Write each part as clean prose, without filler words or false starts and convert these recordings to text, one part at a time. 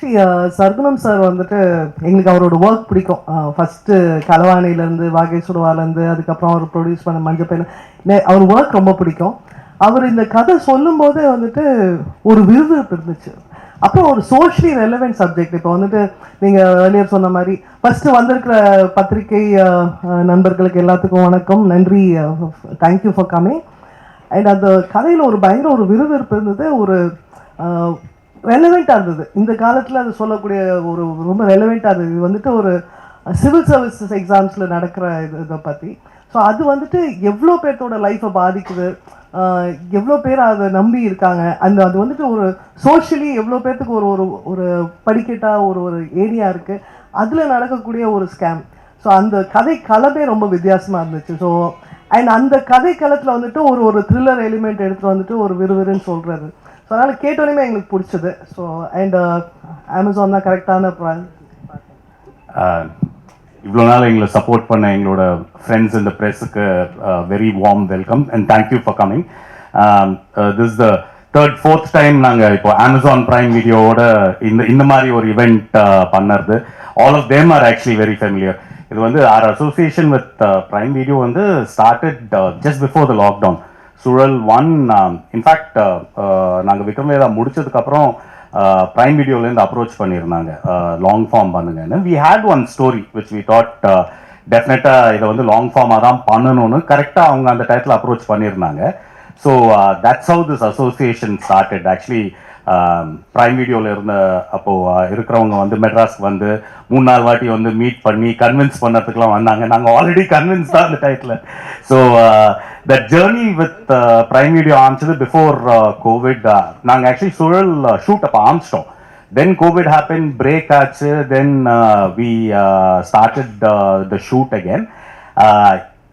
Actually Sargunam sir வந்துட்டு எங்களுக்கு அவரோட ஒர்க் பிடிக்கும். ஃபஸ்ட்டு கலவாணிலேருந்து வாகேஸ்வரவாலேருந்து அதுக்கப்புறம் அவர் ப்ரொடியூஸ் பண்ண மஞ்சப்பையில் அவர் ஒர்க் ரொம்ப பிடிக்கும். அவர் இந்த கதை சொல்லும்போதே வந்துட்டு ஒரு விறுவிறுப்பு இருந்துச்சு. அப்புறம் ஒரு சோஷியலி ரெலவெண்ட் சப்ஜெக்ட். இப்போ வந்துட்டு நீங்கள் ஏர்லியர் சொன்ன மாதிரி ஃபஸ்ட்டு வந்திருக்கிற பத்திரிகை நண்பர்களுக்கு எல்லாத்துக்கும் வணக்கம், நன்றி, தேங்க்யூ ஃபார் கமிங். அண்ட் அந்த கதையில் ஒரு பயங்கர ஒரு விறுவிறுப்பு இருந்தது, ஒரு ரெலவெண்ட்டாக இருந்தது. இந்த காலத்தில் அது சொல்லக்கூடிய ஒரு ரொம்ப ரெலவெண்ட்டாக இருந்தது. இது வந்துட்டு ஒரு சிவில் சர்வீசஸ் எக்ஸாம்ஸில் நடக்கிற இதை பற்றி. ஸோ அது வந்துட்டு எவ்வளோ பேர்த்தோட லைஃப்பை பாதிக்குது, எவ்வளோ பேர் அதை நம்பி இருக்காங்க, அது வந்துட்டு ஒரு சோஷியலி எவ்வளோ பேர்த்துக்கு ஒரு ஒரு ஒரு படிக்கட்டாக ஒரு ஒரு ஏரியா இருக்குது, அதில் நடக்கக்கூடிய ஒரு ஸ்கேம். ஸோ அந்த கதை களமே ரொம்ப வித்தியாசமாக இருந்துச்சு. ஸோ அண்ட் அந்த கதை களத்தில் வந்துட்டு ஒரு ஒரு த்ரில்லர் எலிமெண்ட் எடுத்துகிட்டு வந்துட்டு ஒரு விறுவிறுன்னு சொல்கிறது. ஸோ அதனால் கேட்டோன்னே எங்களுக்கு பிடிச்சது. ஸோ அண்ட் அமேசான் தான் கரெக்டான இவ்வளோ நாள் எங்களை சப்போர்ட் பண்ண எங்களோட ஃப்ரெண்ட்ஸ் இந்த ப்ரெஸ்ஸுக்கு very warm welcome and thank you for coming. This the fourth time நாங்கள் இப்போ அமேசான் பிரைம் வீடியோவோட இந்த மாதிரி ஒரு இவெண்ட் பண்ணுறது. All of them are actually very familiar. இது வந்து our association with prime video வந்து started just before the lockdown. Suzhal 1 in fact நாங்கள் விக்ரமவேதா முடிச்சதுக்கப்புறம் பிரைம் வீடியோலேருந்து அப்ரோச் பண்ணியிருந்தாங்க, லாங் ஃபார்ம் பண்ணுங்கன்னு. We had one story which we thought டெஃபினட்டாக இதை வந்து லாங் ஃபார்மாக தான் பண்ணணும்னு கரெக்டாக அவங்க அந்த டயத்தில் அப்ரோச் பண்ணியிருந்தாங்க. So that's how this association started. Actually prime வீடியோவில் இருந்த அப்போது இருக்கிறவங்க வந்து மெட்ராஸ்க்கு வந்து 3-4 வாட்டி வந்து மீட் பண்ணி கன்வின்ஸ் பண்ணுறதுக்குலாம் வந்தாங்க. நாங்கள் ஆல்ரெடி கன்வின்ஸ் தான் அந்த டைத்தில். So that journey with Prime Video ஆரம்பிச்சது பிஃபோர் கோவிட். நாங்கள் ஆக்சுவலி சுழல் ஷூட் அப்போ ஆரம்பிச்சிட்டோம். தென் கோவிட் ஹேப்பன், பிரேக் ஆச்சு. Then we started the shoot again.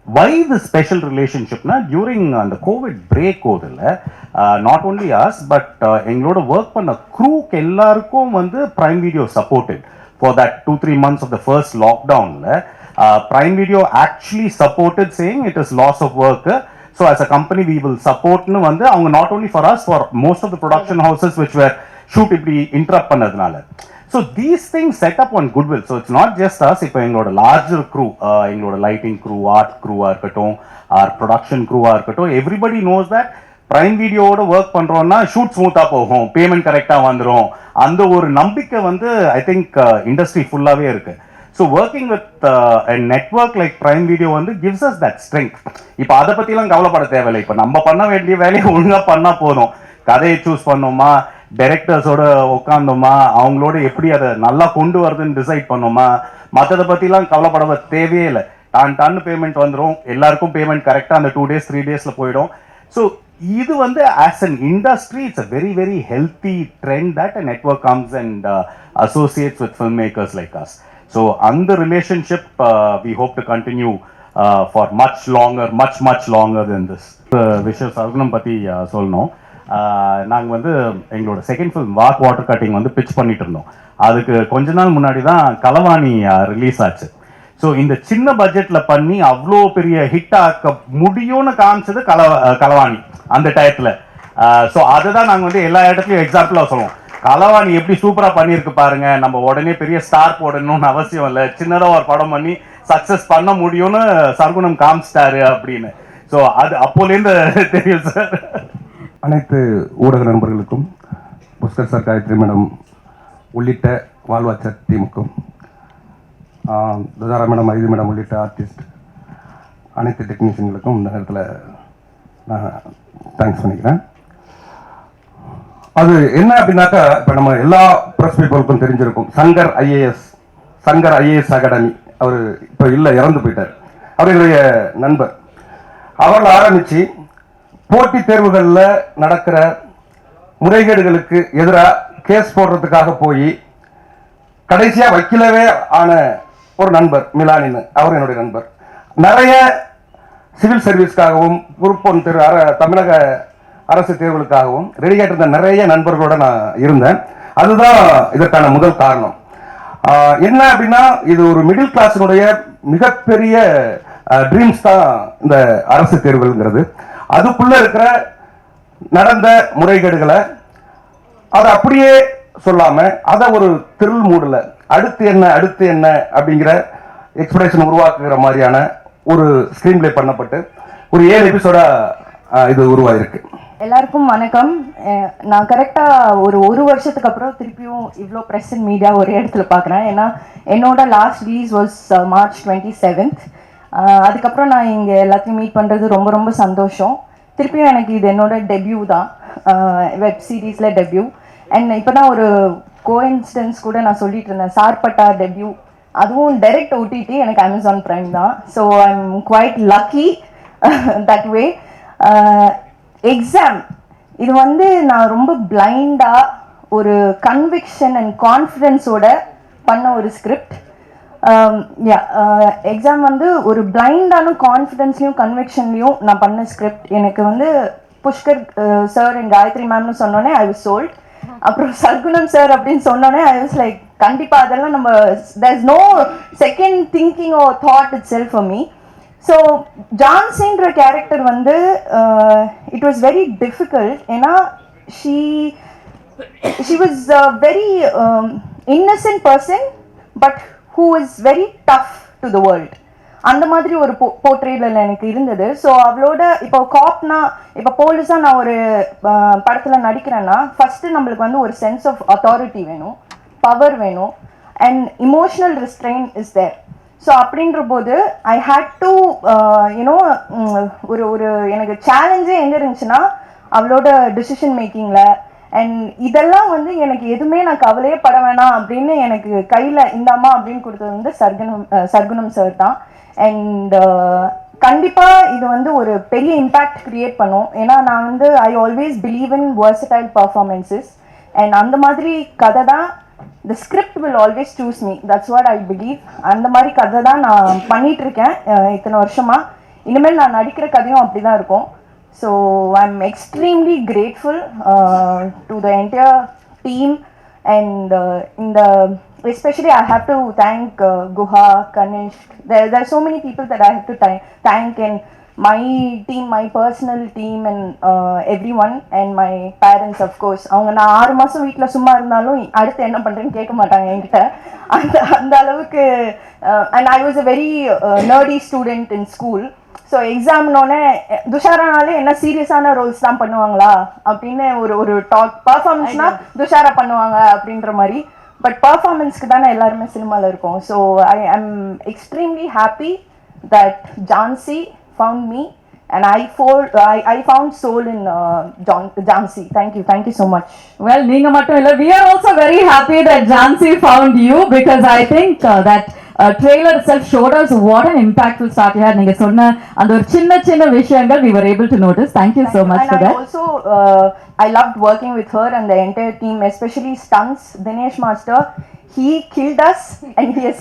why the special relationship na during the covid break odilla not only us but engaloda work panna crew ku ellarkum vandu Prime Video supported for that 2-3 months of the first lockdown la. Prime Video actually supported, saying it is loss of work, so as a company we will support nu vandu avanga not only for us, for most of the production houses which were shoot ipdi interrupt pannadunala. So these things set up on goodwill. So it's not just us. If engaloda larger crew, engaloda lighting crew, art crew ah irukattum, our production crew ah irukattum, everybody knows that Prime Video oda work பண்றோம்னா shoot smooth ah போகும், payment correct ah வந்துரும். அந்த ஒரு நம்பிக்கை வந்து I think industry full-ஆவே இருக்கு. So working with a network like Prime Video வந்து gives us that strength. இப்போ அதை பற்றிலாம் கவலைப்பட தேவையில்லை. இப்போ நம்ம பண்ண வேண்டிய வேலையை ஒழுங்காக பண்ணால் போதும். கதையை சூஸ் பண்ணோமா, டைரக்டர்ஸோட உட்காந்தோமா, அவங்களோட எப்படி அதை நல்லா கொண்டு வருதுன்னு டிசைட் பண்ணோமா, மற்றதை பற்றிலாம் கவலைப்பட தேவையே இல்லை. டான்னு பேமெண்ட் வந்துடும், எல்லாருக்கும் பேமெண்ட் கரெக்டாக அந்த 2 days 3 daysல போயிடும். ஸோ இது வந்து as an industry it's a very very healthy trend that a network comes and associates with film makers like us. So அந்த relationship we hope to continue for much longer then this. விஷயம் சர்குணம் பற்றி சொல்லணும். நாங்கள் வந்து எங்களோட second film water cutting வந்து pitch பண்ணிட்டு இருந்தோம். அதுக்கு கொஞ்ச நாள் முன்னாடி தான் கலவாணி ரிலீஸ் ஆச்சு. ஸோ இந்த சின்ன பட்ஜெட்டில் பண்ணி அவ்வளோ பெரிய ஹிட் ஆக்க முடியும்னு காமிச்சது கலவாணி அந்த டயத்தில். ஸோ அதை தான் நாங்கள் வந்து எல்லா இடத்துலையும் எக்ஸாம்பிளாக சொல்லுவோம். கலவாணி எப்படி சூப்பராக பண்ணியிருக்கு பாருங்க, நம்ம உடனே பெரிய ஸ்டார் போடணும்னு அவசியம் இல்லை, சின்னதாக ஒரு படம் பண்ணி சக்ஸஸ் பண்ண முடியும்னு சர்குணம் காமிச்சிட்டாரு அப்படின்னு. ஸோ அது அப்போலேருந்து தெரியும் சார். அனைத்து ஊடக நண்பர்களுக்கும், புஷ்கர் சார், காயத்ரி மேடம் உள்ளிட்ட வாழ்வாச்சர் டீமுக்கும், துதாரா மேடம், ஐது மேடம் உள்ளிட்ட ஆர்டிஸ்ட், அனைத்து டெக்னீஷியன்களுக்கும் இந்த நேரத்தில் நான் தேங்க்ஸ் பண்ணிக்கிறேன். அது என்ன அப்படின்னாக்கா, இப்போ நம்ம எல்லா ப்ரெஸ் பீப்புளுக்கும் தெரிஞ்சிருக்கும், சங்கர் ஐஏஎஸ் அகாடமி. அவர் இப்போ இல்லை, இறந்து போயிட்டார். அவர் என்னுடைய நண்பர். அவர்கள் ஆரம்பித்து போட்டித் தேர்வுகளில் நடக்கிற முறைகேடுகளுக்கு எதிராக கேஸ் போடுறதுக்காக போய் கடைசியாக வக்கீலவே ஆன ஒரு நண்பர் மிலானின்னு, அவர் என்னுடைய நண்பர். நிறைய சிவில் சர்வீஸ்க்காகவும் குரூப் 1 தமிழக அரசு தேர்வுகளுக்காகவும் ரெடியாக இருந்த நிறைய நண்பர்களோட நான் இருந்தேன். அதுதான் இதற்கான முதல் காரணம். என்ன அப்படின்னா, இது ஒரு மிடில் கிளாஸினுடைய மிகப்பெரிய ட்ரீம்ஸ் தான் இந்த அரசு தேர்வுகள்ங்கிறது. அதுக்குள்ள இருக்கிற நடந்த முறைகேடுகளை அதை அப்படியே சொல்லாமல் அதை ஒரு த்ரில் மூடில் அடுத்து என்ன அப்படிங்கிற எக்ஸ்பிரஷன் உருவாக்குகிற மாதிரியான ஒரு ஸ்க்ரீன் பிளே பண்ணப்பட்டு ஒரு 7 எபிசோடா இது உருவாயிருக்கு. எல்லாருக்கும் வணக்கம். நான் கரெக்டாக ஒரு வருஷத்துக்கு அப்புறம் திருப்பியும் இவ்வளோ ப்ரெஸ் அண்ட் மீடியா ஒரே இடத்துல பார்க்குறேன். ஏன்னா என்னோட last release was March 27th. அதுக்கப்புறம் நான் இங்கே எல்லாத்தையும் மீட் பண்ணுறது ரொம்ப ரொம்ப சந்தோஷம். திருப்பியும் எனக்கு இது என்னோட டெபியூ தான், வெப் சீரீஸில் டெபியூ. அண்ட் இப்போ தான் ஒரு கோஇன்சிடென்ஸ் கூட நான் சொல்லிட்டு இருந்தேன், சார்பட்டா டெபியூ, அதுவும் டைரக்ட் OTT எனக்கு Amazon Prime தான். So I am quite lucky that way. Exam இது வந்து நான் ரொம்ப பிளைண்டாக ஒரு கன்விக்ஷன் அண்ட் கான்ஃபிடென்ஸோட பண்ண ஒரு ஸ்கிரிப்ட். எக்ஸாம் வந்து ஒரு பிளைண்டான கான்ஃபிடென்ஸ்லையும் கன்விக்ஷன்லையும் நான் பண்ண ஸ்கிரிப்ட். எனக்கு வந்து புஷ்கர் சார் அண்ட் காயத்ரி மேம்னு சொன்னோன்னே ஐ வாஸ் சோல்ட். அப்புறம் சர்க்குணம் சார் அப்படின்னு சொன்னோன்னே ஐ வாஸ் லைக் கண்டிப்பாக அதெல்லாம் நம்ம there is no second thinking oh thought itself for me. So ஜான்சின்ற கேரக்டர் வந்து இட் வாஸ் வெரி டிஃபிகல்ட். ஏன்னா she was very innocent person but who is very tough to the world. அந்த மாதிரி ஒரு போர்ட்ரேயில் எனக்கு இருந்தது. ஸோ அவளோட இப்போ காப்னா, இப்போ போலீஸாக நான் ஒரு படத்தில் நடிக்கிறேன்னா ஃபஸ்ட்டு நம்மளுக்கு வந்து ஒரு சென்ஸ் ஆஃப் அத்தாரிட்டி வேணும், பவர் வேணும், and emotional restraint is there. So அப்படின்ற போது ஐ ஹேட் டு யூனோ ஒரு எனக்கு சேலஞ்சே எங்கே இருந்துச்சுன்னா அவளோட டிசிஷன் மேக்கிங்கில். அண்ட் இதெல்லாம் வந்து எனக்கு எதுவுமே நான் கவலையே பட வேணாம் அப்படின்னு எனக்கு கையில் இந்தாமா அப்படின்னு கொடுத்தது வந்து சர்க்குணம் சார் தான். அண்ட் கண்டிப்பாக இது வந்து ஒரு பெரிய இம்பேக்ட் க்ரியேட் பண்ணும். ஏன்னா நான் வந்து I always believe in versatile performances. And அந்த மாதிரி கதை தான் the script will always choose me. That's what I believe. அந்த மாதிரி கதை தான் நான் பண்ணிட்டு இருக்கேன் இத்தனை வருஷமா. இனிமேல் நான் நடிக்கிற கதையும் அப்படி தான் இருக்கும். So I am extremely grateful to the entire team. And இந்த especially I have to thank Guha, Kanish. There are so many people that I have to thank, and my team, my personal team, and everyone, and my parents of course. அவங்க நான் 6 மாதம் வீட்டில் சும்மா இருந்தாலும் அடுத்து என்ன பண்ணுறேன்னு கேட்க மாட்டாங்க என்கிட்ட. அந்த அளவுக்கு. And I was a very nerdy student in school. So எக்ஸாம்னோடனே துஷாரானாலே என்ன சீரியஸான ரோல்ஸ் தான் பண்ணுவாங்களா அப்படின்னு ஒரு டாக், பர்ஃபார்மன்ஸ்னா துஷாரா பண்ணுவாங்க அப்படின்ற மாதிரி. பட் பர்ஃபார்மன்ஸ்க்கு தானே எல்லாருமே சினிமாவில் இருக்கோம். So I am extremely happy that Jhansi found me, and I found soul in Jansi. Thank you so much. Well, neenga mattum illa, we are also very happy that Jansi found you, because I think that trailer itself showed us what an impactful start you had. Neenga sonna and or chinna vishayangal we were able to notice. Thank you so much for that. And also I loved working with her and the entire team, especially stunts. Dinesh Master, he killed us and he has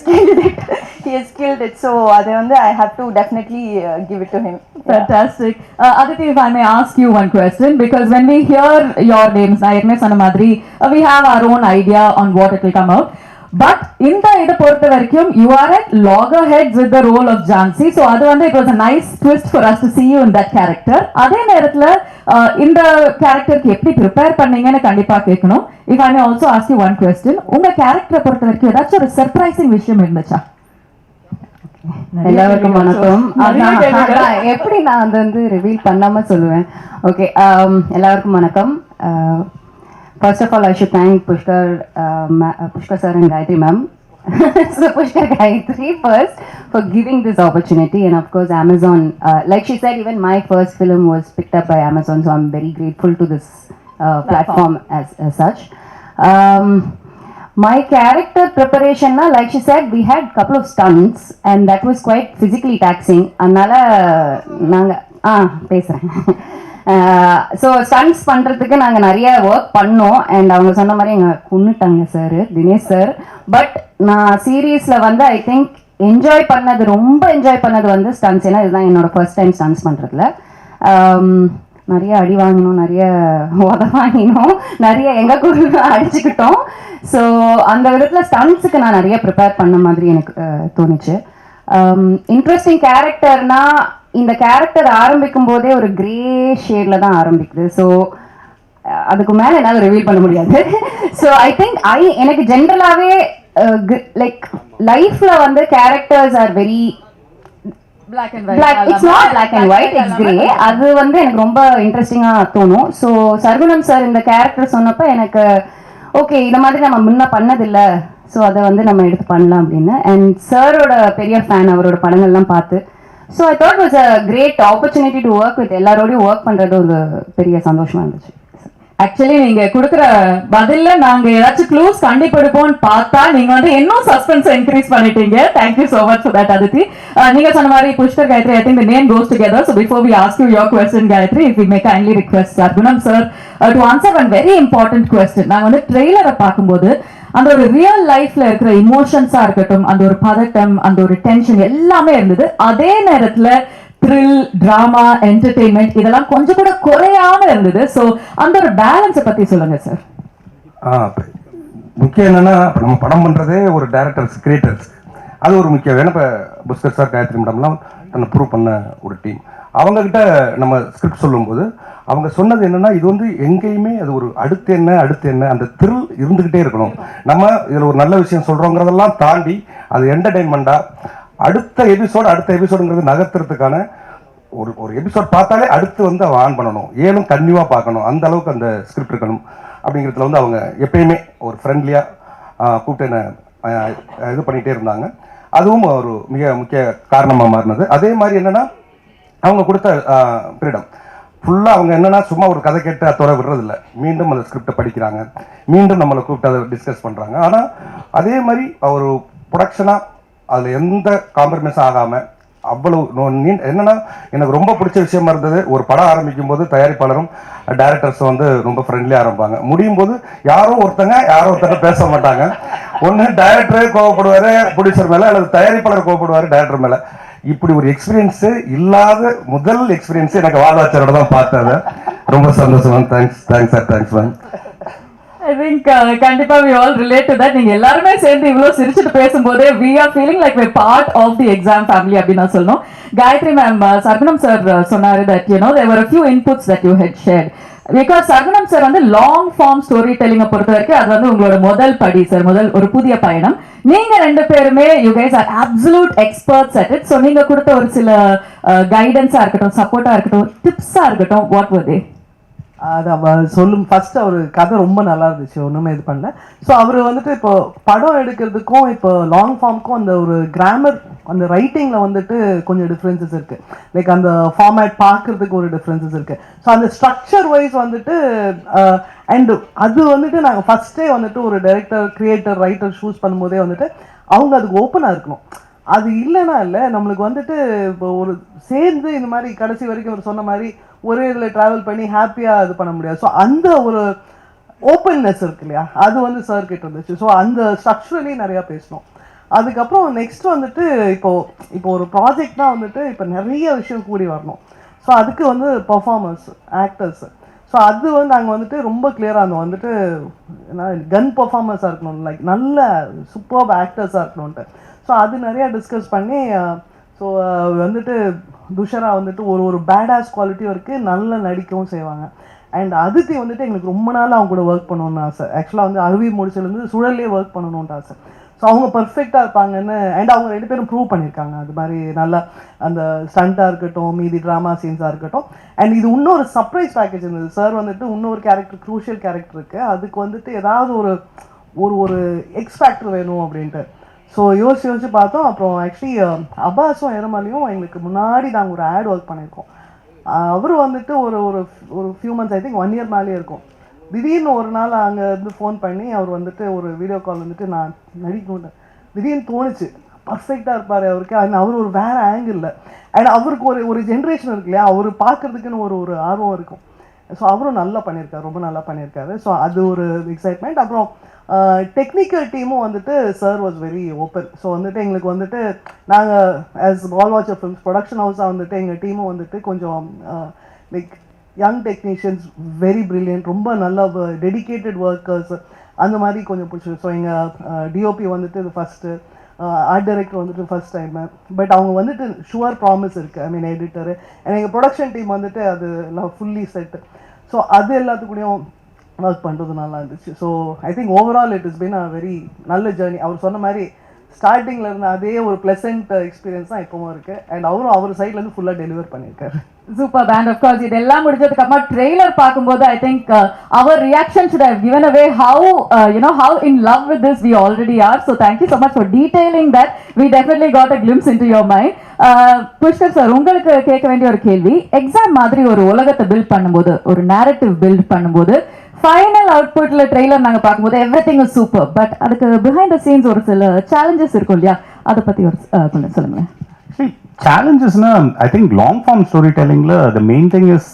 killed it. So I have to definitely give it to him. Fantastic. Aditi, if I may ask you one question, because when we hear your names, we have our own idea on what it will come out. But in the idu portha varaikum you are at loggerheads with the role of Jansi. So adu it was a nice twist for us to see you in that character. Adhe nerathla in the character ku eppadi prepare panneenga nu kandipa kekkanum. If I may also ask you one question, unga character portha varaikum edachum ஒரு surprising விஷயம் இருந்துச்சா? எல்லாருக்கும் வணக்கம். எப்படி நான் அதை வந்து reveal பண்ணாம சொல்லுவேன். ஓகே, எல்லாருக்கும் வணக்கம். First of all, I should thank Pushkar sir and Gayatri ma'am. So Pushkar, Gayatri first for giving this opportunity, and of course Amazon. Like she said, even my first film was picked up by Amazon, so I'm very grateful to this platform as such. My character preparation, like she said, we had couple of stunts and that was quite physically taxing. Annala naanga பேசுறேன். So stunts பண்ணுறதுக்கு நாங்கள் நிறைய work பண்ணோம். And அவங்க சொன்ன மாதிரி எங்கள் கொண்டுட்டாங்க சார், தினேஷ் சார். பட் நான் சீரீஸில் வந்து ஐ திங்க் ரொம்ப என்ஜாய் பண்ணது வந்து ஸ்டன்ட்ஸ். ஏன்னா இதுதான் என்னோட ஃபர்ஸ்ட் டைம் ஸ்டன்ட்ஸ் பண்ணுறதுல. நிறைய அடி வாங்கினோம், நிறைய உத வாங்கினோம், நிறைய எங்கள் கூட அடிச்சுக்கிட்டோம். ஸோ அந்த விதத்தில் ஸ்டன்ட்ஸுக்கு நான் நிறைய ப்ரிப்பேர் பண்ண மாதிரி எனக்கு தோணுச்சு. இன்ட்ரெஸ்டிங் கேரக்டர்னா இந்த கேரக்டர் ஆரம்பிக்கும் போதே ஒரு கிரே ஷேடில் தான் ஆரம்பிக்குது. ஸோ அதுக்கு மேலே என்னால் ரிவீல் பண்ண முடியாது. ஸோ ஐ திங்க் எனக்கு ஜென்ரலாகவே லைக் லைஃப்பில் வந்து characters are very black and it's not black and white, it's grey. அது வந்து எனக்கு ரொம்ப இன்ட்ரெஸ்டிங்காக தோணும். ஸோ சர்குணம் சார் இந்த கேரக்டர் சொன்னப்போ எனக்கு ஓகே இந்த மாதிரி நம்ம முன்ன பண்ணதில்லை, ஸோ அதை வந்து நம்ம எடுத்து பண்ணலாம் அப்படின்னு. அண்ட் சாரோட பெரிய ஃபேன், அவரோட படங்கள்லாம் பார்த்து. So I thought was a great opportunity to work with எல்லாரோடையும் ஒர்க் பண்ணுறது ஒரு பெரிய சந்தோஷமா இருந்துச்சு. ஆக்சுவலி நீங்க கொடுக்குற பதில்ல நாங்க ஏதாச்சும் க்ளூஸ் கண்டுபிடிப்போம்னு பார்த்தா நீங்க வந்து இன்னும் சஸ்பென்ஸ் இன்க்ரீஸ் பண்ணிட்டீங்க. Thank you so much for that Aditi. நீங்க சொன்ன மாதிரி Pushkar Gayathri, I think the name goes together. So before we ask you your question Gayathri, if we may kindly request Sarkunam sir to answer one very important question. நாங்க வந்து ட்ரெய்லரை பார்க்கும்போது அந்த ஒரு ரியல் லைஃப்ல இருக்கிற இமோஷன்ஸா இருக்கட்டும், அந்த ஒரு பதட்டம், அந்த ஒரு டென்ஷன் எல்லாமே இருந்தது. அதே நேரத்துல த்ரில், டிராமா, என்டர்டெயின்மெண்ட் இதெல்லாம் கொஞ்சம் கூட குறையாம இருந்தது. ஸோ அந்த ஒரு பேலன்ஸை பத்தி சொல்லுங்க சார். முக்கியம் என்னன்னா நம்ம படம் பண்றதே ஒரு டைரக்டர்ஸ் கிரியேட்டர்ஸ், அது ஒரு முக்கியம். ஏன்னா இப்போ புஷ்கர் சார், காயத்ரி மேடம்லாம் தன்னை ப்ரூவ் பண்ண ஒரு டீம். அவங்கக்கிட்ட நம்ம ஸ்கிரிப்ட் சொல்லும்போது அவங்க சொன்னது என்னன்னா, இது வந்து எங்கேயுமே அது ஒரு அடுத்து என்ன அந்த த்ரில் இருந்துக்கிட்டே இருக்கணும். நம்ம இதில் ஒரு நல்ல விஷயம் சொல்கிறோங்கிறதெல்லாம் தாண்டி அது என்டர்டெயின்மெண்ட்டாக அடுத்த எபிசோடுங்கிறது நகர்த்துறதுக்கான ஒரு எபிசோட் பார்த்தாலே அடுத்து வந்து அவன் ஆன் பண்ணணும், ஏனும் கன்னியூவாக பார்க்கணும், அந்த அளவுக்கு அந்த ஸ்கிரிப்ட் இருக்கணும். அப்படிங்கிறதுல வந்து அவங்க எப்பயுமே ஒரு ஃப்ரெண்ட்லியாக கூப்பிட்டு என்ன இது பண்ணிகிட்டே இருந்தாங்க. அதுவும் ஒரு மிக முக்கிய காரணமாக மாறினது. அதே மாதிரி என்னென்னா அவங்க கொடுத்த ஃப்ரீடம் ஃபுல்லாக அவங்க என்னென்னா சும்மா ஒரு கதை கேட்டு அத்தோட விடுறதில்ல, மீண்டும் அந்த ஸ்கிரிப்டை படிக்கிறாங்க, மீண்டும் நம்மளை கூப்பிட்டு அதை டிஸ்கஸ் பண்ணுறாங்க. ஆனால் அதே மாதிரி ஒரு ப்ரொடக்ஷனாக அதில் எந்த காம்ப்ரமைஸும் ஆகாமல் அவ்வளவு என்னன்னா எனக்கு ரொம்ப பிடிச்ச விஷயமா இருந்தது. ஒரு படம் ஆரம்பிக்கும் போது தயாரிப்பாளரும் டைரக்டர்ஸும் வந்து ரொம்ப ஃப்ரெண்ட்லியாக ஆரம்பிப்பாங்க. முடியும் போது யாரோ ஒருத்தங்க பேச மாட்டாங்க. ஒன்று டைரக்டரே கோவப்படுவார் ப்ரொடியூசர் மேலே, அல்லது தயாரிப்பாளர் கோவப்படுவார் டைரக்டர் மேலே. இப்படி ஒரு எக்ஸ்பீரியன்ஸு இல்லாத முதல் எக்ஸ்பீரியன்ஸு எனக்கு வாழ்வாச்சாரோட தான் பார்த்தது. ரொம்ப சந்தோஷம். Thanks sir, thanks ma'am. I think கண்டிப்பா we all relate to that. நீங்க எல்லாருமே சேர்ந்து இவ்வளவு சிரிச்சிட்டு பேசும்போதே we are feeling like we're part of the exam family அப்படினா சொல்லணும். காயத்ரி மேம், சர்குணம் சார் சொன்னாரு that you know there were a few inputs that you had shared because Sargunam sir வந்து லாங் ஃபார்ம் ஸ்டோரி டெல்லிங்கை பொறுத்த வரைக்கும் அது வந்து உங்களோட முதல் படி சார், ஒரு புதிய பயணம். நீங்க ரெண்டு பேருமே you guys are absolute experts at it. so நீங்க கொடுத்த ஒரு சில கைடன்ஸா இருக்கட்டும், சப்போர்ட்டா இருக்கட்டும், டிப்ஸா இருக்கட்டும், what were they? அது ஃபர்ஸ்ட் அவர் கதை ரொம்ப நல்லா இருந்துச்சு, ஒன்றுமே இது பண்ணல. ஸோ அவர் வந்துட்டு இப்போ படம் எடுக்கிறதுக்கும் இப்போ லாங் ஃபார்முக்கும் அந்த ஒரு கிராமர், அந்த ரைட்டிங்கில் வந்துட்டு கொஞ்சம் டிஃப்ரென்சஸ் இருக்குது. லைக் அந்த ஃபார்மேட் பார்க்குறதுக்கு ஒரு டிஃப்ரென்சஸ் இருக்குது. ஸோ அந்த ஸ்ட்ரக்சர் வைஸ் வந்துட்டு அண்ட் அது வந்துட்டு நாங்கள் ஃபஸ்ட்டே வந்துட்டு ஒரு டைரக்டர், கிரியேட்டர், ரைட்டர் சூஸ் பண்ணும்போதே வந்துட்டு அவங்க அதுக்கு ஓப்பனாக இருக்கணும். அது இல்லைன்னா இல்லை நம்மளுக்கு வந்துட்டு இப்போ ஒரு சேர்ந்து இந்த மாதிரி கடைசி வரைக்கும் அவர் சொன்ன மாதிரி ஒரே இதில் ட்ராவல் பண்ணி ஹாப்பியாக இது பண்ண முடியாது. ஸோ அந்த ஒரு ஓப்பன்னஸ் இருக்கு இல்லையா, அது வந்து சார் கிட்ட இருந்துச்சு. ஸோ அந்த ஸ்ட்ரக்சரலி நிறையா பேசணும். அதுக்கப்புறம் நெக்ஸ்ட் வந்துட்டு இப்போ ஒரு ப்ராஜெக்ட்னா வந்துட்டு இப்போ நிறைய விஷயம் கூடி வரணும். ஸோ அதுக்கு வந்து பர்ஃபார்மர்ஸ், ஆக்டர்ஸ், ஸோ அது வந்து நாங்கள் வந்துட்டு ரொம்ப கிளியராக இருந்தோம். வந்துட்டு கன் பர்ஃபார்மன்ஸாக இருக்கணும், லைக் நல்ல சூப்பர்ப் ஆக்டர்ஸாக இருக்கணும்ன்ட்டு. ஸோ அது நிறையா டிஸ்கஸ் பண்ணி ஸோ வந்துட்டு துஷரா வந்துட்டு ஒரு பேடாஸ் குவாலிட்டியும் இருக்குது, நல்ல நடிக்கவும் செய்வாங்க. அண்ட் அதித்தி வந்துட்டு எங்களுக்கு ரொம்ப நாள் அவங்க கூட ஒர்க் பண்ணணும்னு ஆசை. ஆக்சுவலாக வந்து அருவி முடிச்சிலேருந்து சுழல்லே ஒர்க் பண்ணணுன்ட்டு ஆசை. ஸோ அவங்க பர்ஃபெக்டாக இருப்பாங்கன்னு அண்ட் அவங்க ரெண்டு பேரும் ப்ரூவ் பண்ணியிருக்காங்க. அது மாதிரி நல்லா அந்த ஸ்டண்ட்டாக இருக்கட்டும், மீதி ட்ராமா சீன்ஸாக இருக்கட்டும். அண்ட் இது இன்னொரு சர்ப்ரைஸ் பேக்கேஜ் இருந்தது. சார் வந்துட்டு இன்னொரு கேரக்டர், க்ரூஷியல் கேரக்டர் இருக்குது, அதுக்கு வந்துட்டு ஏதாவது ஒரு எக்ஸ் ஃபேக்டர் வேணும் அப்படின்ட்டு. ஸோ யோசிச்சு பார்த்தோம். அப்புறம் ஆக்சுவலி அப்பாஸும் எரமலையும் எங்களுக்கு முன்னாடி நாங்கள் ஒரு ஆட் ஒர்க் பண்ணியிருக்கோம். அவர் வந்துட்டு ஒரு few months, I think 1 year மேலேயே இருக்கும். திடீர்னு ஒரு நாள் அங்கே இருந்து ஃபோன் பண்ணி அவர் வந்துட்டு ஒரு வீடியோ கால் வந்துட்டு நான் நடிக்கணும்னு திடீர்னு தோணுச்சு. பர்ஃபெக்டாக இருப்பார் அவருக்கு. அண்ட் அவர் ஒரு வேறு ஆங்கிளில் அண்ட் அவருக்கு ஒரு ஜென்ரேஷன் இருக்கு இல்லையா, அவர் பார்க்குறதுக்குன்னு ஒரு ஆர்வம் இருக்கும். ஸோ அவரும் நல்லா பண்ணியிருக்காரு, ரொம்ப நல்லா பண்ணியிருக்காரு. ஸோ அது ஒரு எக்ஸைட்மெண்ட். அப்புறம் டெக்னிக்கல் டீமும் வந்துட்டு sir was very open. So வந்துட்டு எங்களுக்கு வந்துட்டு நாங்கள் ஆஸ் பால் வாட்சர் ஃபிலிம்ஸ் ப்ரொடக்ஷன் ஹவுஸாக வந்துட்டு எங்கள் டீமும் வந்துட்டு கொஞ்சம் like young technicians, very brilliant, ரொம்ப நல்ல டெடிக்கேட்டட் ஒர்க்கர்ஸ், அந்த மாதிரி கொஞ்சம் பிடிச்சி. ஸோ எங்கள் டிஓபி வந்துட்டு இது ஃபஸ்ட்டு, ஆர்ட் டைரக்டர் வந்துட்டு ஃபஸ்ட் டைமு. பட் அவங்க வந்துட்டு ஷுவர் ப்ராமிஸ் இருக்குது, ஐ மீன் எடிட்டரு. அண்ட் எங்கள் ப்ரொடக்ஷன் டீம் வந்துட்டு அது ஃபுல்லி செட்டு. ஸோ அது எல்லாத்துக்கூடயும் ஒர்க் பண்ணுறது நல்லா இருந்துச்சு. So I think overall it is been a very நல்ல ஜேர்னி. அவர் சொன்ன மாதிரி ஸ்டார்டிங்கில் இருந்த அதே ஒரு ப்ளசன்ட் எக்ஸ்பீரியன்ஸ் தான் இப்போவும் இருக்குது. அண்ட் அவரும் அவர் சைட்லேருந்து ஃபுல்லாக டெலிவர் பண்ணியிருக்காரு. சூப்பர் பேண்ட் ஆஃப் கோர்ஸ் இதெல்லாம் முடிஞ்சதுக்கு அப்புறமா ட்ரெய்லர் பார்க்கும்போது ஐ திங்க் அவர் reaction should have given away how how in love with this we already are. So thank you so much for detailing that. We definitely got a glimpse into your mind. Pushkar sir, உங்களுக்கு கேட்க வேண்டிய ஒரு கேள்வி, exam மாதிரி ஒரு உலகத்தை build பண்ணும்போது, ஒரு நேரட்டிவ் பில்ட் பண்ணும்போது, ஃபைனல் அவுட்புட்ல ட்ரெய்லர் நாங்க பார்க்கும்போது எவ்ரிதிங் இஸ் சூப்பர், பட் அதுக்கு பிஹைண்ட் த சீன்ஸ் ஒரு சில சேலஞ்சஸ் இருக்கும் இல்லையா, அதை பத்தி ஒரு கொஞ்சம் சொல்லுங்களேன். சேலஞ்சஸ்னா I think long form story டெல்லிங்ல த மெயின் திங் இஸ்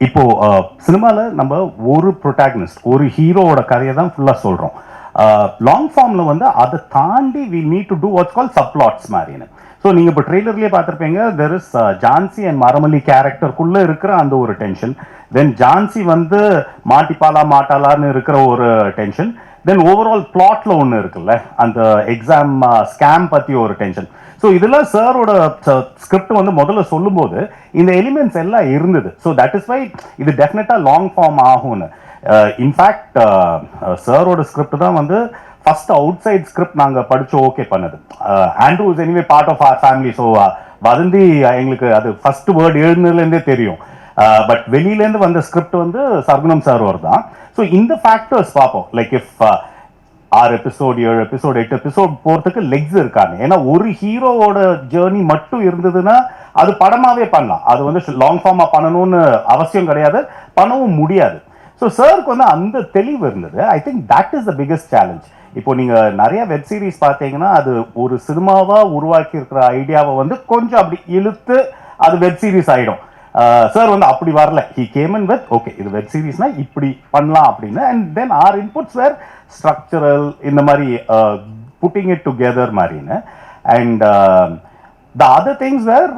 இப்போ சினிமாவில் நம்ம ஒரு ப்ரொட்டாகனிஸ்ட், ஒரு ஹீரோவோட கதையை தான் ஃபுல்லாக சொல்கிறோம். லாங் ஃபார்மில் வந்து அதை தாண்டி we need to do what's call subplots மாதிரின்னு. ஸோ நீங்கள் இப்போ ட்ரெய்லர்லேயே பார்த்துருப்பீங்க, there is Jhansi and Maramalli கேரக்டருக்குள்ளே இருக்கிற அந்த ஒரு டென்ஷன், தென் ஜான்சி வந்து மாட்டிப்பாலா மாட்டாளான்னு இருக்கிற ஒரு டென்ஷன், தென் ஓவரால் பிளாட்ல ஒன்று இருக்குல்ல, அந்த எக்ஸாம் ஸ்கேம் பற்றி ஒரு டென்ஷன். ஸோ இதெல்லாம் சாரோட ஸ்கிரிப்ட் வந்து முதல்ல சொல்லும்போது இந்த எலிமெண்ட்ஸ் எல்லாம் இருந்தது. ஸோ தட் இஸ் வை இது டெஃபினட்டாக லாங் ஃபார்ம் ஆகும்னு. இன்ஃபேக்ட் சாரோட ஸ்கிரிப்ட் தான் வந்து ஃபர்ஸ்ட் அவுட் சைட் ஸ்கிரிப்ட் நாங்கள் படிச்சு ஓகே பண்ணது. Andrew is anyway part of our family. So Vadhandhi எங்களுக்கு அது ஃபர்ஸ்ட் வேர்ட் எழுதுனதுலேருந்தே தெரியும். பட் வெளியிலேருந்து வந்த ஸ்கிரிப்ட் வந்து சர்குணம் சார் தான். ஸோ இந்த ஃபேக்டர்ஸ் பார்ப்போம், like if 6 episode 7 episode 8 episode போகிறதுக்கு லெக்ஸ் இருக்காங்க. ஏன்னா ஒரு ஹீரோவோட ஜேர்னி மட்டும் இருந்ததுன்னா அது படமாவே பண்ணலாம், அது வந்து லாங் ஃபார்மாக பண்ணணும்னு அவசியம் கிடையாது, பண்ணவும் முடியாது. ஸோ சாருக்கு வந்து அந்த தெளிவு இருந்தது. ஐ think that is the biggest challenge. இப்போ நீங்கள் நிறைய வெப் சீரிஸ் பார்த்தீங்கன்னா அது ஒரு சினிமாவாக உருவாக்கி இருக்கிற ஐடியாவை வந்து கொஞ்சம் அப்படி இழுத்து அது வெப் சீரிஸ் ஆகிடும். சார் வந்து அப்படி வரல, he came in with okay இது வெப் சீரிஸ்னா இப்படி பண்ணலாம் அப்படின்னு. And then our inputs were structural, இந்த மாதிரி புட்டிங் இட் டுகெதர் மாதிரின்னு. And the other things were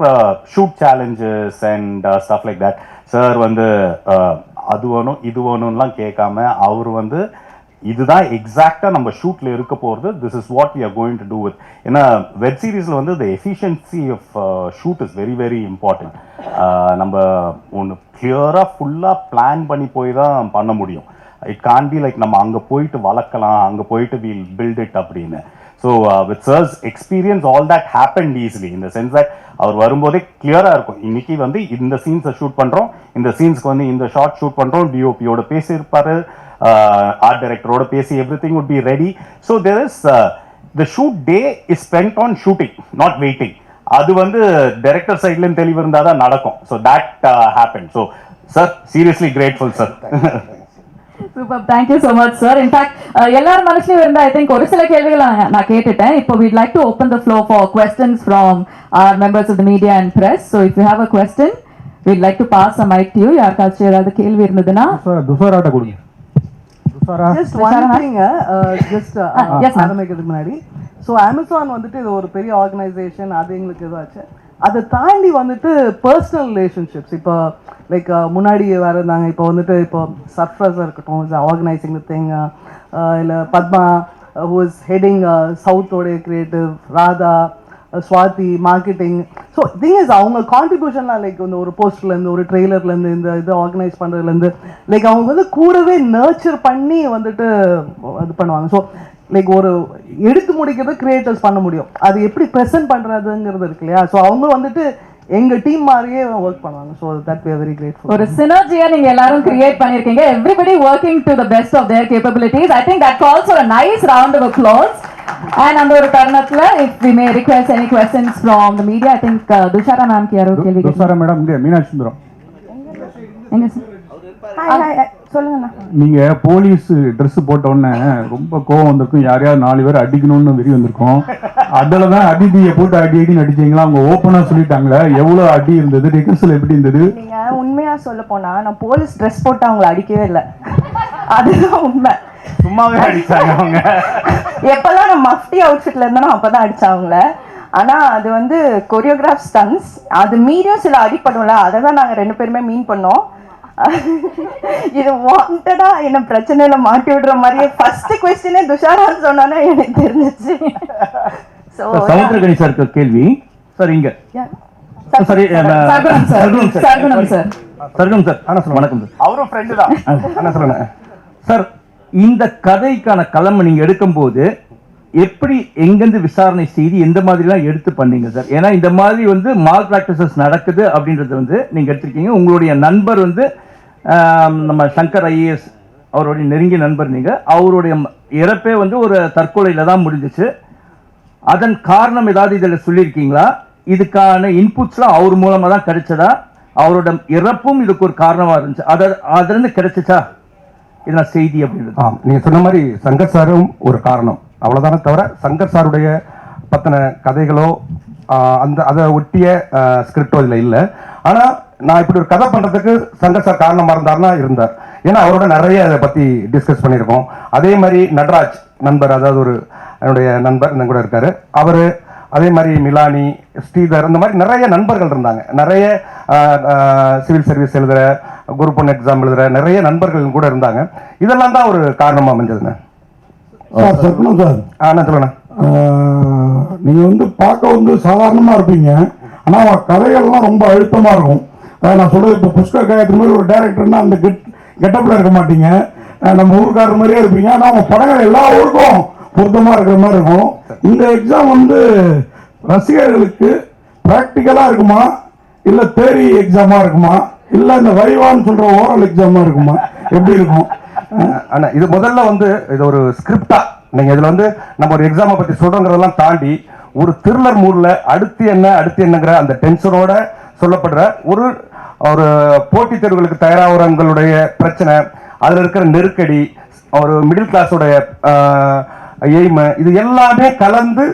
shoot challenges and stuff like that. Sir வந்து அது வேணும் இது வேணும்லாம் கேட்காம அவர் வந்து இதுதான் எக்ஸாக்டாக நம்ம ஷூட்டில் இருக்க போகிறது, this is what we are going to do with. ஏன்னா வெப் சீரிஸில் வந்து the efficiency of shoot is very very important. நம்ம ஒன்று கிளியராக ஃபுல்லாக பிளான் பண்ணி போய் தான் பண்ண முடியும். இட் கான் பி லைக் நம்ம அங்கே போயிட்டு வளர்க்கலாம், அங்கே போயிட்டு வில் பில்ட் இட் அப்படின்னு. So with sir's experience all that happened easily in the sense that அவர் வரும்போதே கிளியராக இருக்கும், இன்னைக்கு வந்து இந்த சீன்ஸை ஷூட் பண்ணுறோம், இந்த சீன்ஸ்க்கு வந்து இந்த ஷார்ட் ஷூட் பண்ணுறோம், டிஓபியோட பேசியிருப்பாரு, ஆர்ட் டைரக்டரோட பேசி everything would be ready. So there is the shoot day is spent on shooting, not waiting. அது வந்து டைரக்டர் சைட்லேருந்து தெளிவு இருந்தால் தான் நடக்கும். So that happened. So sir, seriously grateful sir. Super, thank you so much sir. In fact எல்லாரும் மனசுலயும் இருந்தா ஐ திங்க் ஒரு சில கேள்விகள் நான் கேட்டுட்டேன். இப்போ we'd like to open the floor for questions from our members of the media and press. So if you have a question, we'd like to pass a mic to you. யாருக்காச்சும் ஏதாவது கேள்வி இருந்ததுன்னா துஷாராட்ட கொடுங்க. ஜஸ்ட் ஒன் திங், ஜஸ்ட் ஆரம்பிக்கிறதுக்கு முன்னாடி, so Amazon வந்துட்டு இது ஒரு பெரிய ஆர்கனைசேஷன், அது எங்களுக்கு இதுவாச்சு. அதை தாண்டி வந்துட்டு பர்சனல் ரிலேஷன்ஷிப்ஸ், இப்போ லைக் முன்னாடி வேறு இருந்தாங்க, இப்போ வந்துட்டு இப்போ சர்ஃப்ரஸாக இருக்கட்டும், ஆர்கனைசிங் த திங், இல்லை பத்மா ஹூ இஸ் ஹெட்டிங் சவுத்தோடைய creative, Radha, Swathi marketing. So thing is அவங்க கான்ட்ரிபியூஷன்லாம் லைக் வந்து ஒரு போஸ்டர்லேருந்து ஒரு ட்ரெய்லர்லேருந்து இந்த இது ஆர்கனைஸ் பண்ணுறதுலேருந்து லைக் அவங்க வந்து கூடவே நர்ச்சர் பண்ணி வந்துட்டு இது பண்ணுவாங்க. ஸோ லைக் ஒரு எடுத்து முடிக்கிறது கிரியேட்டர்ஸ் பண்ண முடியும், அது எப்படி ப்ரெசென்ட் பண்ணுறதுங்கிறது இருக்கு இல்லையா. ஸோ அவங்க வந்துட்டு எங்க டீம் மாதிரியே ஒர்க் பண்ணுவாங்க. So that we are very grateful. ஒரு சினர்ஜியா நீங்க எல்லாரும் கிரியேட் பண்ணிருக்கீங்க, everybody working to the best of their capabilities. I think that calls for a nice round of applause. And அந்த ஒரு தருணத்துல if we may request any questions from the media, I think Dushara ma'am கி யாரோ கேள்வி கேட்க. Dushara madam, இங்க மீனாட்சி சுந்தரம். எங்க sir? Hi சொல்லுங்கண்ணா. நீங்க போலீஸ் ட்ரெஸ் போட்ட உடனே ரொம்ப கோவம் வந்திருக்கும், யாரையாவது 4 பேர் அடிக்கணும்னு வெறி வந்திருக்கும். அதுலதான் அடிதியை போட்டு அடி நடிச்சீங்களா? அவங்க ஓப்பனா சொல்லிட்டாங்களே, எவ்வளவு அடி இருந்தது, ரிகர்சல் எப்படி இருந்தது? நீங்க உண்மையா சொல்ல போனா நான் போலீஸ் ட்ரெஸ் போட்டு அவங்களை அடிக்கவே இல்லை, அதுதான் உண்மை. சும்மாவே அடிச்சாங்க அவங்க. எப்பெல்லாம் நான் மஃப்டி அவுட்ஃபிட்ல இருந்தேனோ அப்பதான் அடிச்சாங்கள. ஆனா அது வந்து கொரியோகிராஃப் ஸ்டன்ஸ், அது மீறியும் சில அடிப்படும்ல, அதை தான் நாங்க 2 பேருமே மீன் பண்ணோம். இது வாண்டடா என்ன பிரச்சனையில மாட்டி விடுற மாதிரியே ஃபர்ஸ்ட் क्वेश्चनே துஷாரான்னு சொன்னானே எனக்கு தெரிஞ்சிச்சு. சோ சமுத்திரகனி சார் கேள்வி சார் இங்க. சரி சர்குணம் சார். சரிங்க சார். அண்ணா சொல்லுங்க. வணக்கம் சார். அவரும் ஃப்ரெண்டு தான். அண்ணா சொல்லுங்க. சார், இந்த கதைக்கான களம் நீங்க எடுக்கும்போது எப்படி எங்கேருந்து விசாரணை செய்து எந்த மாதிரிலாம் எடுத்து பண்ணீங்க சார்? ஏன்னா இந்த மாதிரி வந்து மால் ப்ராக்டிசஸ் நடக்குது அப்படின்றது வந்து நீங்க எடுத்திருக்கீங்க. உங்களுடைய நண்பர் வந்து நம்ம சங்கர் ஐஏஎஸ் அவருடைய நெருங்கிய நண்பர். நீங்க அவருடைய இறப்பே வந்து ஒரு தற்கொலையில தான் முடிஞ்சிச்சு. அதன் காரணம் ஏதாவது இதில் சொல்லியிருக்கீங்களா? இதுக்கான இன்புட்ஸ்லாம் அவர் மூலமா தான் கிடைச்சதா? அவரோட இறப்பும் இதுக்கு ஒரு காரணமா இருந்துச்சு, அதிலிருந்து கிடைச்சிச்சா இதெல்லாம் செய்தி அப்படின்றது? நீங்க சொன்ன மாதிரி சங்கர் சாரும் ஒரு காரணம், அவ்வளவுதானே தவிர சங்கர் சாருடைய பத்தின கதைகளோ அந்த அதை ஒட்டிய ஸ்கிரிப்டோ இதுல இல்லை. ஆனா நான் இப்படி ஒரு கதை பண்றதுக்கு சங்கர் சார் காரணமா இருந்தார். ஏன்னா அவரோட நிறைய அதை பத்தி டிஸ்கஸ் பண்ணியிருக்கோம். அதே மாதிரி நடராஜ் நண்பர், அதாவது ஒரு என்னுடைய நண்பர் இன்னும் கூட இருக்காரு, அவரு அதே மாதிரி மிலானி, ஸ்ரீதர், இந்த மாதிரி நிறைய நண்பர்கள் இருந்தாங்க. நிறைய சிவில் சர்வீஸ் எழுதுற, குரூப் 1 எக்ஸாம் எழுதுற நிறைய நண்பர்கள் கூட இருந்தாங்க. இதெல்லாம் தான் ஒரு காரணமா அமைஞ்சதுங்க. சார் சொல்லணும் சார். நான் சொல்லுண்ணா. நீங்க வந்து பார்க்க வந்து சாதாரணமா இருப்பீங்க, ஆனா கதைகள்லாம் ரொம்ப அழுத்தமா இருக்கும். நான் சொல்றது இப்போ புஷ்கர் காயத்து மாதிரி ஒரு டைரக்டர்னா அந்த கெட்டப்ல இருக்க மாட்டீங்க, நம்ம ஊருக்காரர் மாதிரியே இருப்பீங்க. ஆனா அவங்க படங்கள் எல்லா ஊருக்கும் பொருத்தமா இருக்கிற மாதிரி இருக்கும். இந்த எக்ஸாம் வந்து ரசிகர்களுக்கு பிராக்டிக்கலா இருக்குமா, இல்ல தேரி எக்ஸாமா இருக்குமா, இல்ல இந்த வைவான்னு சொல்ற ஓரல் எக்ஸாமா இருக்குமா, எப்படி இருக்கும்? ஆனா இது முதல்ல வந்து இது ஒரு ஸ்கிரிப்டா, நீங்க இதுல வந்து நம்ம ஒரு எக்ஸாமை பத்தி சொல்றோங்கிறதெல்லாம் தாண்டி ஒரு த்ரில்லர் மூட்ல அடுத்து என்னங்கிற அந்த டென்ஷனோட சொல்லப்படுற ஒரு ஒரு போட்டித் தேர்வுகளுக்கு தயாராகிறவங்களுடைய பிரச்சனை, அதுல இருக்கிற நெருக்கடி, ஒரு மிடில் கிளாஸோடைய எய்ம், இது எல்லாமே கலந்து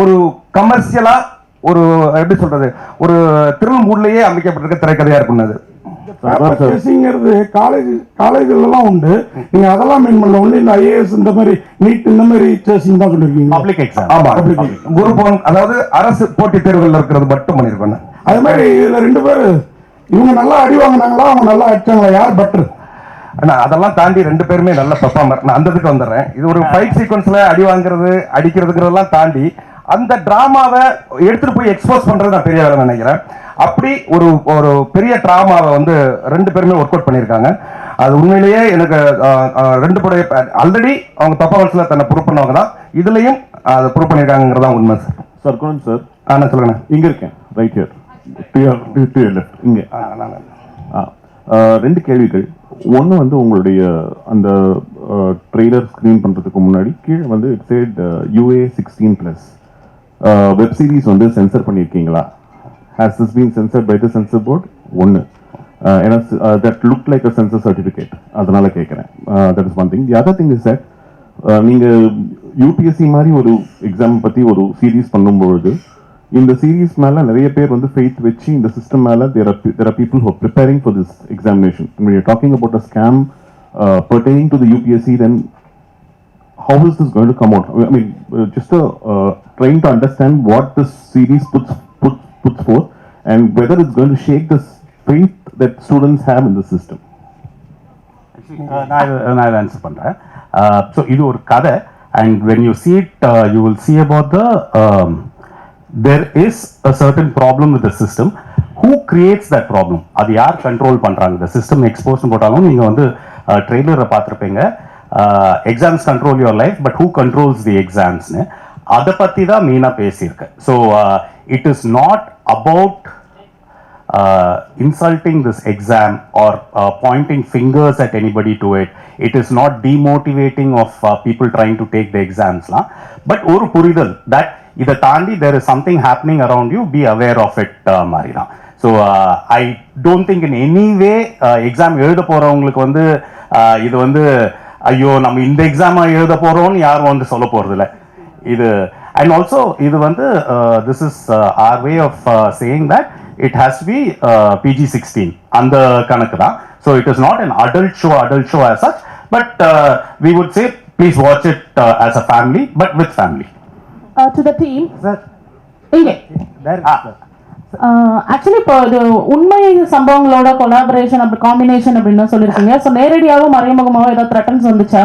ஒரு கமர்ஷியலா ஒரு எப்படி சொல்றது ஒரு த்ரில் மூட்லயே அமைக்கப்பட்டிருக்க திரைக்கதையா இருக்கும். அது காலேஜ்லாம் உண்டு, நீங்க அதெல்லாம் மீன் பண்ணல. ஒண்ணு இந்த ஐஏஎஸ் இந்த மாதிரி நீட் இந்த மாதிரி சேசிங் தான் சொல்லிருக்கீங்க. Public exam. ஆமா, குரூப் 1 அதாவது அரசு போட்டித் தேர்வுகள் இருக்கிறது மட்டும் பண்ணிருக்கேன். அது மாதிரி இதுல 2 பேரு இவங்க நல்லா அடி வாங்கினாங்களா, அவங்க நல்லா அடிச்சாங்களா, யார் பெட்டர்? அதெல்லாம் தாண்டி 2 பேருமே நல்ல பெர்ஃபார்மர். நான் அந்த இதுக்கு வந்துடுறேன். இது ஒரு ஃபைட் சீக்வன்ஸ்ல அடி வாங்குறது அடிக்கிறதுங்கிறதெல்லாம் தாண்டி அந்த டிராமாவை எடுத்துட்டு போய் எக்ஸ்போஸ் பண்றது நான் பெரிய வேலை நினைக்கிறேன். அப்படி ஒரு ஒரு பெரிய டிராமாவை வந்து 2 பேருமே ஒர்க் அவுட் பண்ணியிருக்காங்க. அது உண்மையிலேயே எனக்கு 2 படைய ஆல்ரெடி அவங்க பெர்ஃபார்மன்ஸ்ல தன்னை ப்ரூவ் பண்ணவங்க தான், இதுலயும் அதை ப்ரூவ் பண்ணியிருக்காங்கிறதா உண்மை சார். Sir Gunan sir. நான் சொல்லுங்க. இங்க இருக்கேன், right here to your left. இங்க 2 கேள்விகள். ஒன்று வந்து உங்களுடைய அந்த ட்ரெய்லர் ஸ்க்ரீன் பண்ணுறதுக்கு முன்னாடி கீழே வந்து it said UA16+. Web series வந்து சென்சர் பண்ணியிருக்கீங்களா? Has this been censored by the censor board? ஒன்று, ஏன்னா that look like a censor certificate, அதனால கேட்குறேன். That is one thing. The other thing is that நீங்கள் யூபிஎஸ்சி மாதிரி ஒரு எக்ஸாம் பற்றி ஒரு சீரீஸ் பண்ணும்பொழுது இந்த சீரீஸ் மேலே நிறைய பேர் வந்து ஃபெய்த் வச்சு இந்த சிஸ்டம் மேலே there are people who are preparing for this examination. When you're talking about a scam pertaining to the UPSC, then how is this going to come out? I mean, just trying to understand what this series puts forth and whether it's going to shake this faith that students have in the system. நான் இதை answer பண்ணுறேன். So இது ஒரு கதை, and when you see it, you will see about the there is a certain problem with the system. Who creates that problem? அது யார் control பண்றாங்க? the system expose போட்டாலும் நீங்க வந்து ட்ரெய்லரை பார்த்துருப்பீங்க, exams control your life, but who controls the எக்ஸாம்ஸ்னு அதை பற்றி தான் மெயினாக பேசியிருக்கேன். So it is not about insulting this exam or pointing fingers at anybody to it. It is not demotivating of people trying to take the exams la, but oru puridal that இதை தாண்டி there is something happening around you, be aware of it மாதிரி தான். So I don't think in any way exam எழுத போகிறவங்களுக்கு வந்து இது வந்து ஐயோ நம்ம இந்த எக்ஸாமை எழுத போகிறோம்னு யாரும் வந்து சொல்ல போகிறதில்ல இது. அண்ட் ஆல்சோ இது வந்து this is our way of saying that it has to be PG-16 அந்த கணக்கு தான். So it is not an adult show as such, but we would say please watch it as a family, but with family. To the team, sir. Actually இப்போ இது உண்மை சம்பவங்களோட collaboration அப்படி combination அப்படின்னு சொல்லியிருக்கீங்க. So நேரடியாகவும் மறைமுகமாகவும் ஏதாவது த்ரெட்டன்ஸ் வந்துச்சா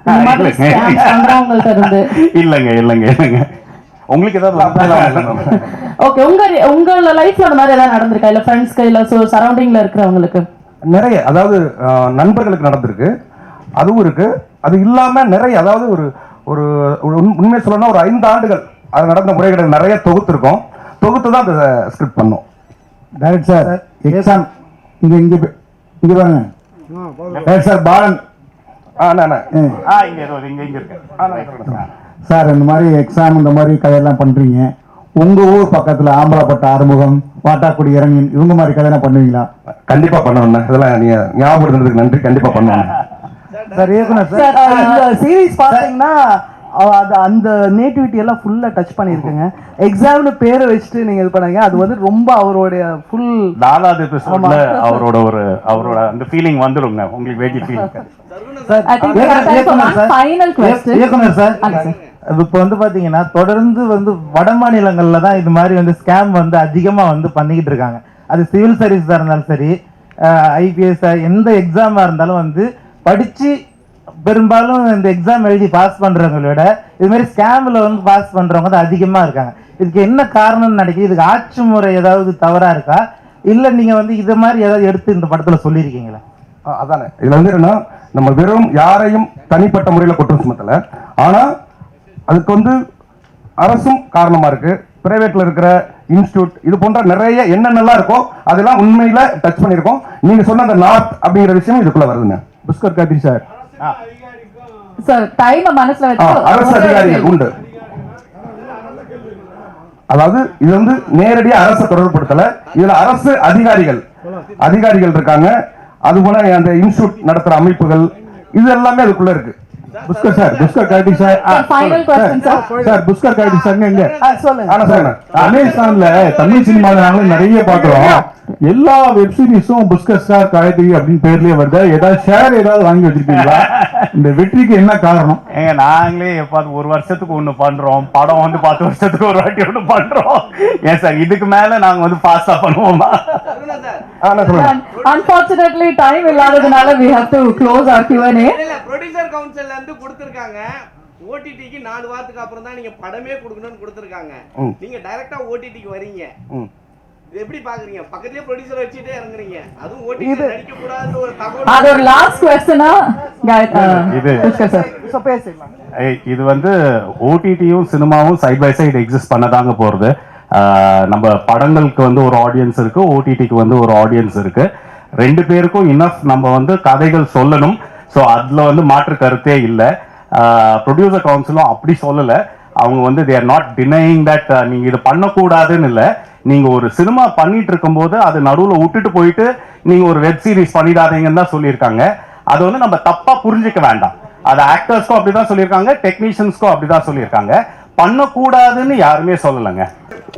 பண்றவங்கள்ட்ட இருந்து? இல்லைங்க உங்களுக்கு ஏதாவது ஓகே, உங்க லைஃப்ல அந்த மாதிரி ஏதாவது நடந்திருக்கா, இல்ல ஃப்ரெண்ட்ஸ்க்கு இல்ல சரௌண்டிங்ல இருக்கிறவங்களுக்கு? நிறைய, அதாவது நண்பர்களுக்கு நடந்திருக்கு, அதுவும் இருக்கு. அது இல்லாம நிறைய, அதாவது ஒரு உண்மையை சொல்லணும்னா ஒரு 5 ஆண்டுகள் அது நடந்த முறைகளை நிறைய தொகுத்துருக்கோம். தொகுத்து தான் அந்த ஸ்கிரிப்ட் பண்ணோம். டைரக்ட் சார் எக்ஸாம் இங்க இங்க இங்க பாருங்க. டைரக்ட் சார் பாலன் சார், இந்த மாதிரி எக்ஸாம் இந்த மாதிரி கதையெல்லாம் பண்றீங்க. உங்க ஊர் பக்கத்துல ஆம்பலப்பட்ட ஆறுமுகம், வாட்டாக்குடி இறங்கி இவங்க மாதிரி கதையெல்லாம் பண்ணுவீங்களா? கண்டிப்பா பண்ணுவேன். இதெல்லாம் நீங்க ஞாபகப்படுத்துறதுக்கு நன்றி. கண்டிப்பா பண்ணுவேன் சார். இயக்குனர் சார், இந்த சீரீஸ் பாத்தீங்கன்னா அது அந்த நேட்டிவிட்டி எல்லாம் ஃபுல்லா டச் பண்ணிருக்குங்க. எக்ஸாம்னு பேரை வச்சுட்டு நீங்க இது பண்ணீங்க, அது வந்து ரொம்ப அவருடைய ஃபுல் 4வது எபிசோட்ல அவரோட அந்த ஃபீலிங் வந்துருங்க உங்களுக்கு. Wait feeling I think we have time for one final question. இயக்குனர் சார், இப்போ வந்து பாத்தீங்கன்னா தொடர்ந்து வந்து வட மாநிலங்கள்ல தான் இது மாதிரி வந்து ஸ்கேம் வந்து அதிகமா வந்து பண்ணிக்கிட்டு இருக்காங்க. அது சிவில் சர்வீஸா இருந்தாலும் சரி, ஐபிஎஸ் எந்த எக்ஸாமா இருந்தாலும் வந்து படிச்சு பெரும்பாலும் இந்த எக்ஸாம் எழுதி பாஸ் பண்றவங்களை விட இது மாதிரி ஸ்கேம்ல வந்து பாஸ் பண்றவங்க தான் அதிகமா இருக்காங்க. இதுக்கு என்ன காரணம்னு நினைக்கிறீங்க? இதுக்கு ஆட்சி முறை ஏதாவது தவறா இருக்கா, இல்ல நீங்க வந்து இது மாதிரி ஏதாவது எடுத்து இந்த படத்துல சொல்லியிருக்கீங்களா? அதானே, இதுல வந்து என்னன்னா, நம்ம வெறும் யாரையும் தனிப்பட்ட முறையில் குற்றம் சுமத்தல, ஆனா அதுக்கு வந்து அரசும் காரணமா இருக்கு, பிரைவேட்ல இருக்கிற இன்ஸ்டியூட், இது போன்ற நிறைய என்னென்னலாம் இருக்கோ அதெல்லாம் உண்மையில டச் பண்ணியிருக்கோம். நீங்க சொன்ன அந்த நார்த் அப்படிங்கிற விஷயம் இதுக்குள்ள வருதுங்க. Pushkar Karthi sir, sir time மனசுல வச்சு அரசு அதிகாரிகள் உண்டு. அதாவது இது வந்து நேரடியா அரசு தொடர்புபடுத்தல, இதுல அரசு அதிகாரிகள் இருக்காங்க. அதுபோல அந்த இன்ஸ்டியூட் நடத்துற அமைப்புகள் இது எல்லாமே அதுக்குள்ள இருக்கு. Pushkar sir, Pushkar Karthi sir, final question sir Pushkar Karthi sir எங்க? சொல்லுங்க. அமேசான்ல தமிழ் சினிமால நாங்களும் நிறைய பாக்குறோம். எல்லா வெப் சீரிஸும் புஷ்கர் சார் காயத்ரி அப்படின்னு பேர்லயே வருது. ஏதாவது ஷேர் ஏதாவது வாங்கி வச்சிருக்கீங்களா? இந்த வெற்றிக்கு என்ன காரணம்? ஏங்க நாங்களே எப்பாவது ஒரு வருஷத்துக்கு ஒண்ணு பண்றோம், படம் வந்து 10 வருஷத்துக்கு ஒரு வாட்டி ஒண்ணு பண்றோம். ஏன் சார் இதுக்கு மேல நாங்க வந்து ஃபாஸ்டா பண்ணுவோமா? Unfortunately time இல்லாததுனால we have to close our Q&A. Producer கவுன்சில்ல இருந்து கொடுத்திருக்காங்க, ஓடிடிக்கு 4 வாரத்துக்கு அப்புறம் தான் நீங்க படமே கொடுக்கணும்னு கொடுத்திருக்காங்க. நீங்க டைரக்டா ஓடிடிக்கு வரீங்க, இது எப்படி பாக்குறீங்க? பக்கத்துலயே ப்ரொடியூசர் வச்சிட்டே இறங்குறீங்க, அதுவும் ஓடிடி நடிக்க கூடாதுன்னு ஒரு தகவல். அது ஒரு லாஸ்ட் क्वेश्चनா இது புஷ்கர் சார் சோ பேசலாம். இது வந்து ஓடிடியும் சினிமாவும் சைட் பை சைடு எக்ஸிஸ்ட் பண்ணதாங்க போறது. நம்ம படங்களுக்கு வந்து ஒரு ஆடியன்ஸ் இருக்கு, ஓடிடிக்கு வந்து ஒரு ஆடியன்ஸ் இருக்கு. 2 பேருக்கும் இனஃப் நம்ம வந்து கதைகள் சொல்லணும். ஸோ அதுல வந்து மாற்று கருத்தே இல்லை. ப்ரொடியூசர் கவுன்சிலும் அப்படி சொல்லலை. அவங்க வந்து they are not denying that நீங்க இது பண்ணக்கூடாதுன்னு இல்லை. நீங்க ஒரு சினிமா பண்ணிட்டு இருக்கும்போது அது நடுவில் விட்டுட்டு போயிட்டு நீங்க ஒரு வெப் சீரிஸ் பண்ணிடாதீங்கன்னு தான் சொல்லியிருக்காங்க. அதை வந்து நம்ம தப்பா புரிஞ்சுக்க வேண்டாம். அது ஆக்டர்ஸ்க்கும் அப்படிதான் சொல்லியிருக்காங்க, டெக்னீஷியன்ஸ்க்கும் அப்படிதான் சொல்லியிருக்காங்க. பண்ணக்கூடாதுன்னு யாருமே சொல்லலைங்க.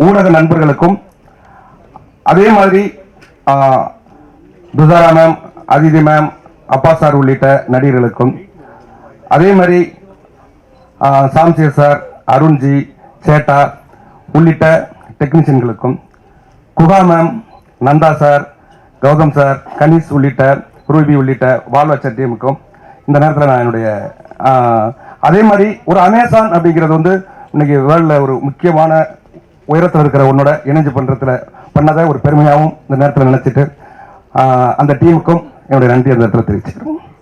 ஊடக நண்பர்களுக்கும் அதே மாதிரி துசாரா மேம், அதிதி மேம், அப்பா சார் உள்ளிட்ட நடிகர்களுக்கும், அதே மாதிரி சாம்சிய சார், அருண்ஜி, சேட்டா உள்ளிட்ட டெக்னீஷியன்களுக்கும், Guha ma'am, Nandha sir, Gautham sir, Kanish உள்ளிட்ட ரூபி உள்ளிட்ட வாழ்வச்ச டீமுக்கும் இந்த நேரத்தில் நான் என்னுடைய அதே மாதிரி ஒரு அமேசான் அப்படிங்கிறது வந்து இன்னைக்கு வேர்ல்டில் ஒரு முக்கியமான உயரத்தில் இருக்கிற உன்னோட இணைஞ்சு பண்ணதை ஒரு பெருமையாகவும் இந்த நேரத்தில் நினைச்சிட்டு அந்த டீமுக்கும் என்னுடைய நன்றி அந்த இடத்துல தெரிவிச்சுக்கிறேன்.